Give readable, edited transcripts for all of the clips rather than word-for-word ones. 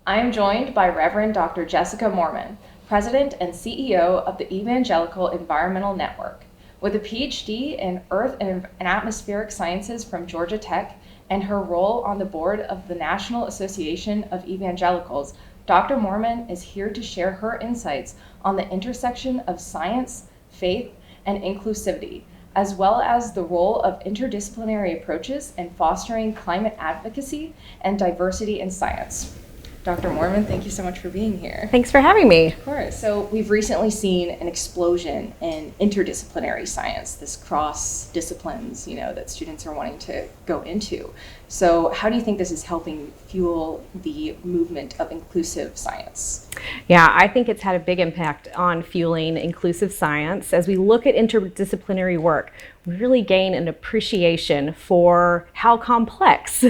I am joined by Reverend Dr. Jessica Moerman, President and CEO of the Evangelical Environmental Network. With a PhD in Earth and Atmospheric Sciences from Georgia Tech and her role on the board of the National Association of Evangelicals, Dr. Moerman is here to share her insights on the intersection of science, faith, and inclusivity, as well as the role of interdisciplinary approaches in fostering climate advocacy and diversity in science. Dr. Moerman, thank you so much for being here. Thanks for having me. Of course. So we've recently seen an explosion in interdisciplinary science, this cross disciplines, that students are wanting to go into. So how do you think this is helping fuel the movement of inclusive science? Yeah, I think it's had a big impact on fueling inclusive science. As we look at interdisciplinary work, we really gain an appreciation for how complex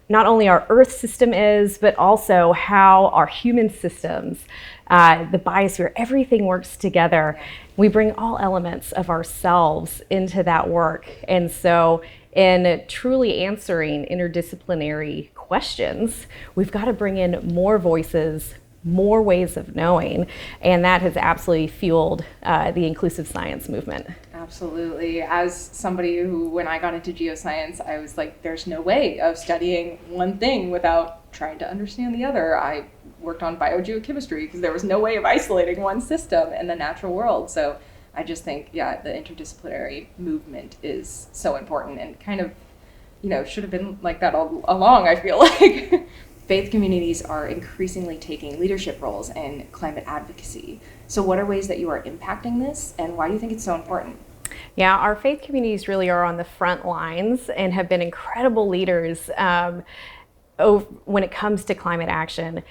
not only our Earth system is, but also how our human systems, the biosphere, everything works together. We bring all elements of ourselves into that work. And so in truly answering interdisciplinary questions, we've got to bring in more voices, more ways of knowing, and that has absolutely fueled the inclusive science movement. Absolutely. As somebody who, when I got into geoscience, I was like, there's no way of studying one thing without trying to understand the other. I worked on biogeochemistry because there was no way of isolating one system in the natural world. So I just think, the interdisciplinary movement is so important and kind of, should have been like that all along, I feel like. Faith communities are increasingly taking leadership roles in climate advocacy. So what are ways that you are impacting this, and why do you think it's so important? Yeah, our faith communities really are on the front lines and have been incredible leaders when it comes to climate action.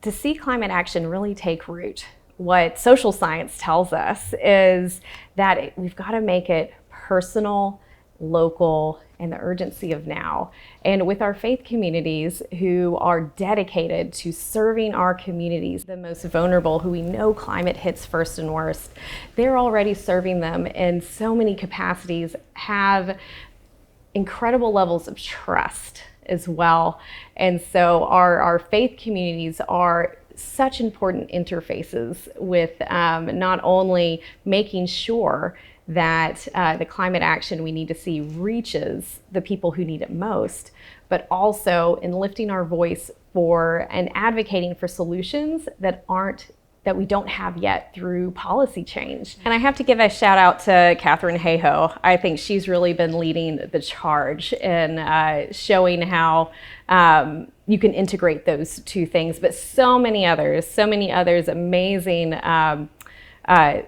To see climate action really take root, what social science tells us is that we've got to make it personal, local, and the urgency of now. And with our faith communities who are dedicated to serving our communities, the most vulnerable, who we know climate hits first and worst, they're already serving them in so many capacities, have incredible levels of trust as well. And so our faith communities are such important interfaces with not only making sure that the climate action we need to see reaches the people who need it most, but also in lifting our voice for and advocating for solutions that we don't have yet through policy change. And I have to give a shout out to Katharine Hayhoe. I think she's really been leading the charge in showing how you can integrate those two things, but so many others amazing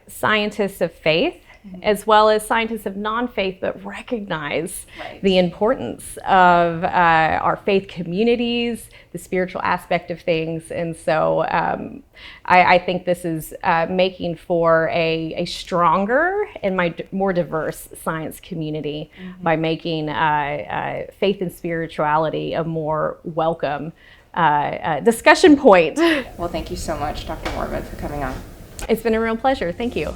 scientists of faith, as well as scientists of non-faith, but recognize the importance of our faith communities, the spiritual aspect of things. And so I think this is making for a stronger and more diverse science community by making faith and spirituality a more welcome discussion point. Well, thank you so much, Dr. Moerman, for coming on. It's been a real pleasure. Thank you.